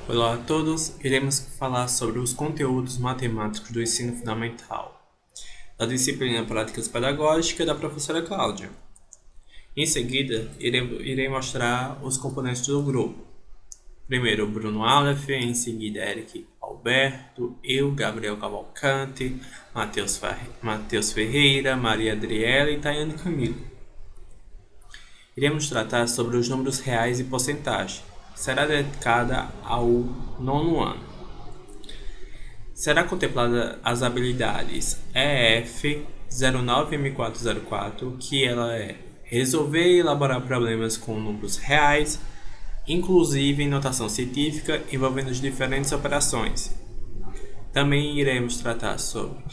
Olá a todos, iremos falar sobre os conteúdos matemáticos do ensino fundamental, da disciplina Práticas Pedagógicas da professora Cláudia. Em seguida, irei mostrar os componentes do grupo. Primeiro, Bruno Aleph, em seguida, Eric Alberto, eu, Gabriel Cavalcante, Matheus Ferreira, Maria Adriela e Tayane Camilo. Iremos tratar sobre os números reais e porcentagem. Será dedicada ao nono ano. Será contemplada as habilidades EF 09M404, que ela é resolver e elaborar problemas com números reais, inclusive em notação científica envolvendo as diferentes operações. Também iremos tratar sobre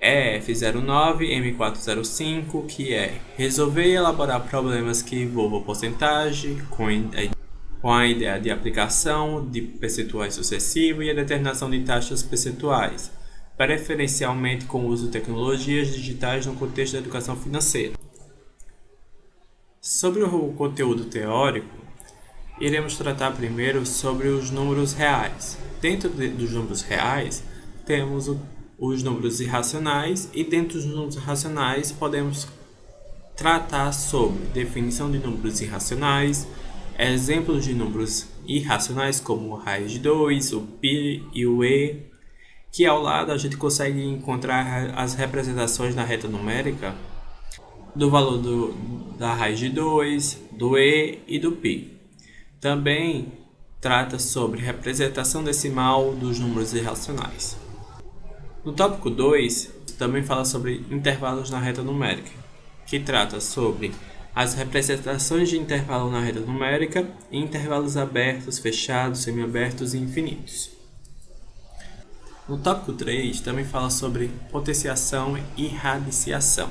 EF09M405, que é resolver e elaborar problemas que envolvam porcentagem, com a ideia de aplicação de percentuais sucessivos e a determinação de taxas percentuais, preferencialmente com o uso de tecnologias digitais no contexto da educação financeira. Sobre o conteúdo teórico, iremos tratar primeiro sobre os números reais. Dentro dos números reais, temos os números irracionais, e dentro dos números racionais podemos tratar sobre definição de números irracionais, exemplos de números irracionais como a raiz de 2, o π e o e, que ao lado a gente consegue encontrar as representações na reta numérica do valor da raiz de 2, do e e do π. Também trata sobre representação decimal dos números irracionais. No tópico 2, também fala sobre intervalos na reta numérica, que trata sobre as representações de intervalo na reta numérica e intervalos abertos, fechados, semiabertos e infinitos. No tópico 3, também fala sobre potenciação e radiciação.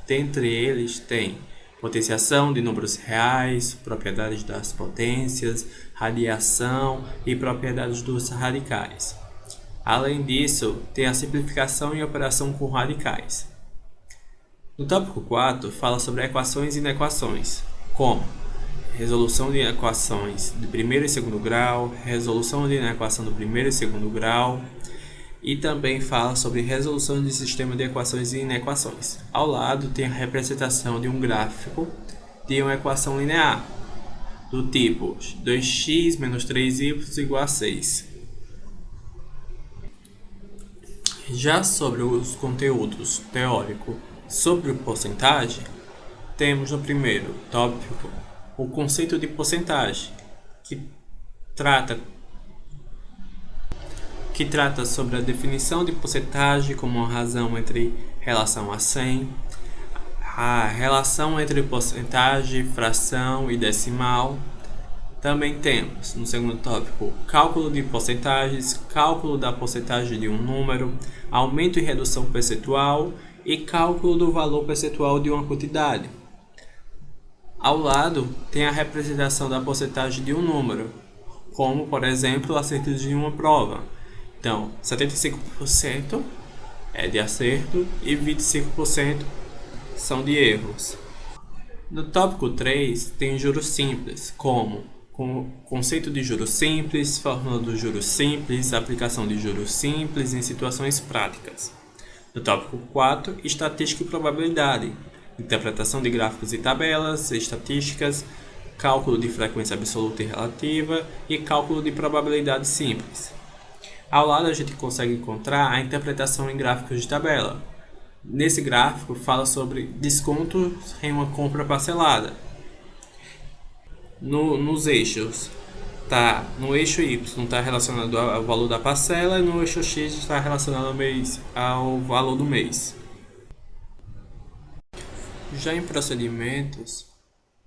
Dentre eles tem potenciação de números reais, propriedades das potências, radiação e propriedades dos radicais. Além disso, tem a simplificação e operação com radicais. No tópico 4, fala sobre equações e inequações, como resolução de equações de primeiro e segundo grau, resolução de inequação do primeiro e segundo grau, e também fala sobre resolução de sistema de equações e inequações. Ao lado tem a representação de um gráfico de uma equação linear, do tipo 2x menos 3y igual a 6. Já sobre os conteúdos teóricos sobre porcentagem, temos no primeiro tópico o conceito de porcentagem, que trata sobre a definição de porcentagem como uma razão entre relação a 100, a relação entre porcentagem, fração e decimal. Também temos, no segundo tópico, cálculo de porcentagens, cálculo da porcentagem de um número, aumento e redução percentual e cálculo do valor percentual de uma quantidade. Ao lado, tem a representação da porcentagem de um número, como, por exemplo, acertos de uma prova. Então, 75% é de acerto e 25% são de erros. No tópico 3, tem juros simples, como com conceito de juros simples, fórmula dos juros simples, aplicação de juros simples em situações práticas. No tópico 4, estatística e probabilidade, interpretação de gráficos e tabelas, estatísticas, cálculo de frequência absoluta e relativa e cálculo de probabilidade simples. Ao lado a gente consegue encontrar a interpretação em gráficos de tabela. Nesse gráfico fala sobre descontos em uma compra parcelada. Nos eixos, no eixo Y está relacionado ao valor da parcela e no eixo X está relacionado ao valor do mês. Já em procedimentos,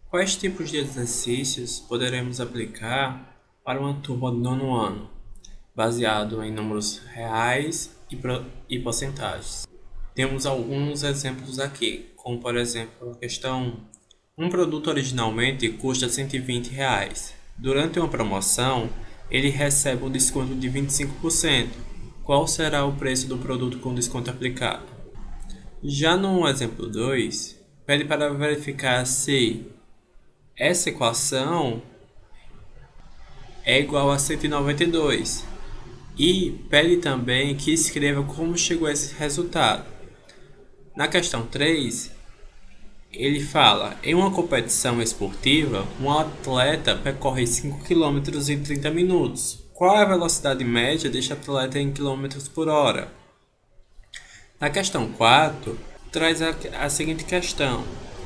quais tipos de exercícios poderemos aplicar para uma turma do nono ano, baseado em números reais e porcentagens? Temos alguns exemplos aqui, como por exemplo a questão: um produto originalmente custa R$120. Durante uma promoção, ele recebe um desconto de 25%. Qual será o preço do produto com desconto aplicado? Já no exemplo 2, pede para verificar se essa equação é igual a 192 e pede também que escreva como chegou a esse resultado. Na questão 3, ele fala: em uma competição esportiva, um atleta percorre 5 km em 30 minutos. Qual é a velocidade média deste atleta em quilômetros por hora? Na questão 4, traz a seguinte questão: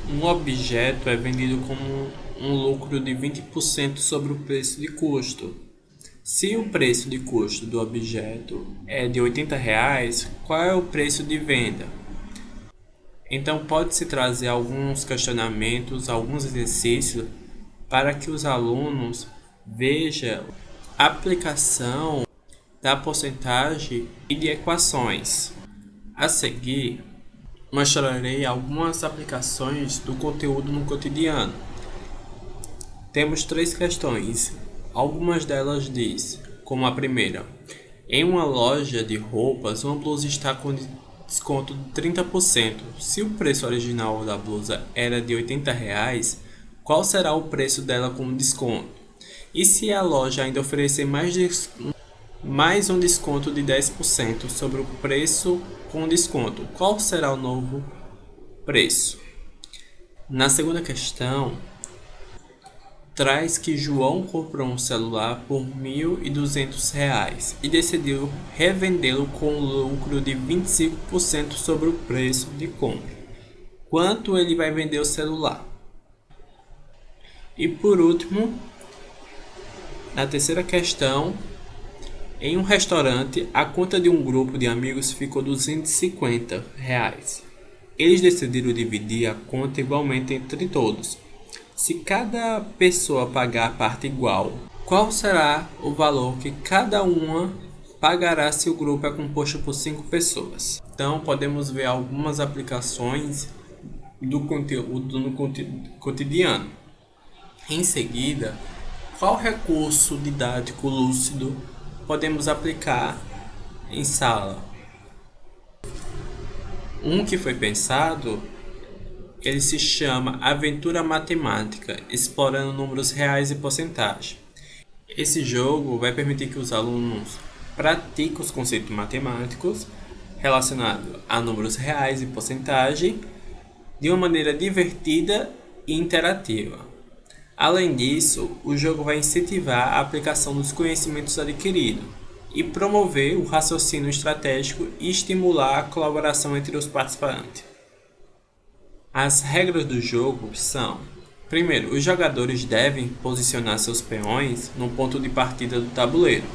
um objeto é vendido como um lucro de 20% sobre o preço de custo. Se o preço de custo do objeto é de R$ 80, qual é o preço de venda? Então pode-se trazer alguns questionamentos, alguns exercícios para que os alunos vejam a aplicação da porcentagem e de equações. A seguir, mostrarei algumas aplicações do conteúdo no cotidiano. Temos 3 questões. Algumas delas diz, como a primeira: em uma loja de roupas, uma blusa está com desconto de 30%. Se o preço original da blusa era de R$ 80, qual será o preço dela com desconto? E se a loja ainda oferecer mais um desconto de 10% sobre o preço com desconto, qual será o novo preço? Na segunda questão, traz que João comprou um celular por R$ 1.200 e decidiu revendê-lo com lucro de 25% sobre o preço de compra. Quanto ele vai vender o celular? E por último, na terceira questão, em um restaurante, a conta de um grupo de amigos ficou R$ 250. Eles decidiram dividir a conta igualmente entre todos. Se cada pessoa pagar a parte igual, qual será o valor que cada uma pagará se o grupo é composto por 5 pessoas? Então, podemos ver algumas aplicações do conteúdo no cotidiano. Em seguida, qual recurso didático lúcido podemos aplicar em sala? Um que foi pensado, ele se chama Aventura Matemática, explorando números reais e porcentagem. Esse jogo vai permitir que os alunos pratiquem os conceitos matemáticos relacionados a números reais e porcentagem de uma maneira divertida e interativa. Além disso, o jogo vai incentivar a aplicação dos conhecimentos adquiridos e promover o raciocínio estratégico e estimular a colaboração entre os participantes. As regras do jogo são: primeiro, os jogadores devem posicionar seus peões no ponto de partida do tabuleiro.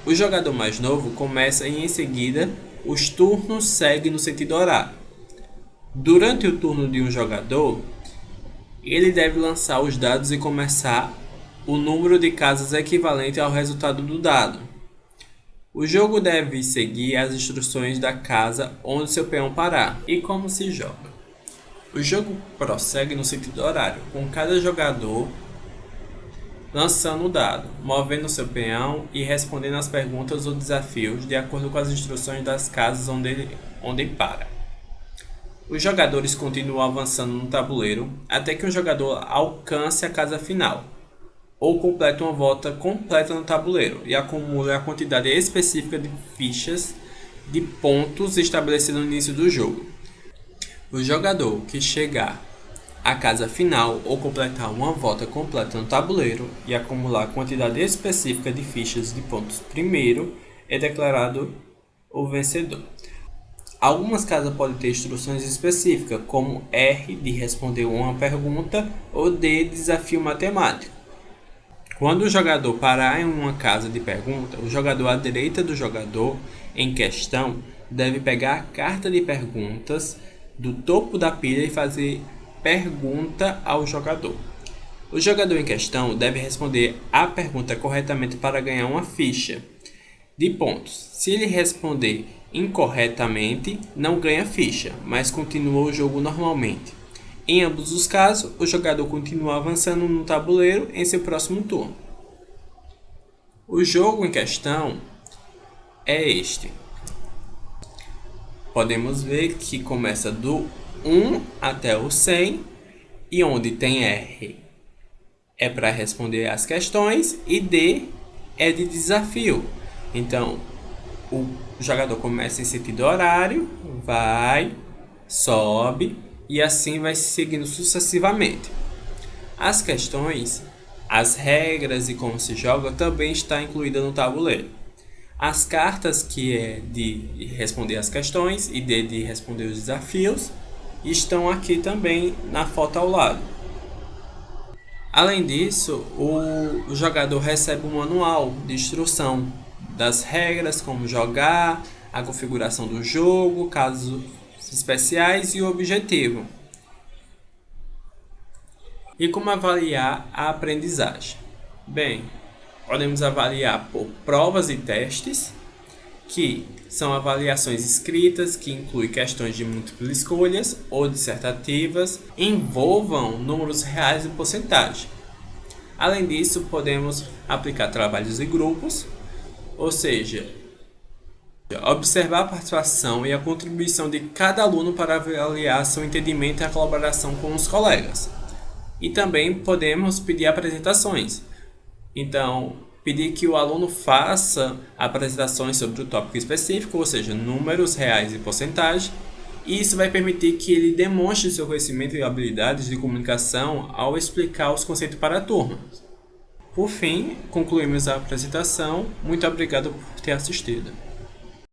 O jogador mais novo começa e em seguida os turnos seguem no sentido horário. Durante o turno de um jogador, ele deve lançar os dados e começar o número de casas equivalente ao resultado do dado. O jogo deve seguir as instruções da casa onde seu peão parar. E como se joga? O jogo prossegue no sentido horário, com cada jogador lançando o dado, movendo seu peão e respondendo às perguntas ou desafios de acordo com as instruções das casas onde para. Os jogadores continuam avançando no tabuleiro até que um jogador alcance a casa final, ou complete uma volta completa no tabuleiro e acumule a quantidade específica de fichas de pontos estabelecida no início do jogo. O jogador que chegar à casa final ou completar uma volta completa no tabuleiro e acumular a quantidade específica de fichas de pontos primeiro é declarado o vencedor. Algumas casas podem ter instruções específicas, como R de responder uma pergunta ou D de desafio matemático. Quando o jogador parar em uma casa de pergunta, o jogador à direita do jogador em questão deve pegar a carta de perguntas do topo da pilha e fazer pergunta ao jogador. O jogador em questão deve responder a pergunta corretamente para ganhar uma ficha de pontos. Se ele responder incorretamente, não ganha ficha, mas continua o jogo normalmente. Em ambos os casos, o jogador continua avançando no tabuleiro em seu próximo turno. O jogo em questão é este. Podemos ver que começa do 1 até o 100 e onde tem R é para responder as questões e D é de desafio. Então, o jogador começa em sentido horário, vai, sobe e assim vai seguindo sucessivamente. As questões, as regras e como se joga também está incluída no tabuleiro. As cartas, que é de responder as questões e de responder os desafios, estão aqui também na foto ao lado. Além disso, o jogador recebe um manual de instrução das regras, como jogar, a configuração do jogo, casos especiais e o objetivo. E como avaliar a aprendizagem? Bem, podemos avaliar por provas e testes, que são avaliações escritas que incluem questões de múltiplas escolhas ou dissertativas, envolvam números reais e porcentagem. Além disso, podemos aplicar trabalhos em grupos, ou seja, observar a participação e a contribuição de cada aluno para avaliar seu entendimento e a colaboração com os colegas. E também podemos pedir apresentações. Então, pedir que o aluno faça apresentações sobre o tópico específico, ou seja, números reais e porcentagem, e isso vai permitir que ele demonstre seu conhecimento e habilidades de comunicação ao explicar os conceitos para a turma. Por fim, concluímos a apresentação. Muito obrigado por ter assistido.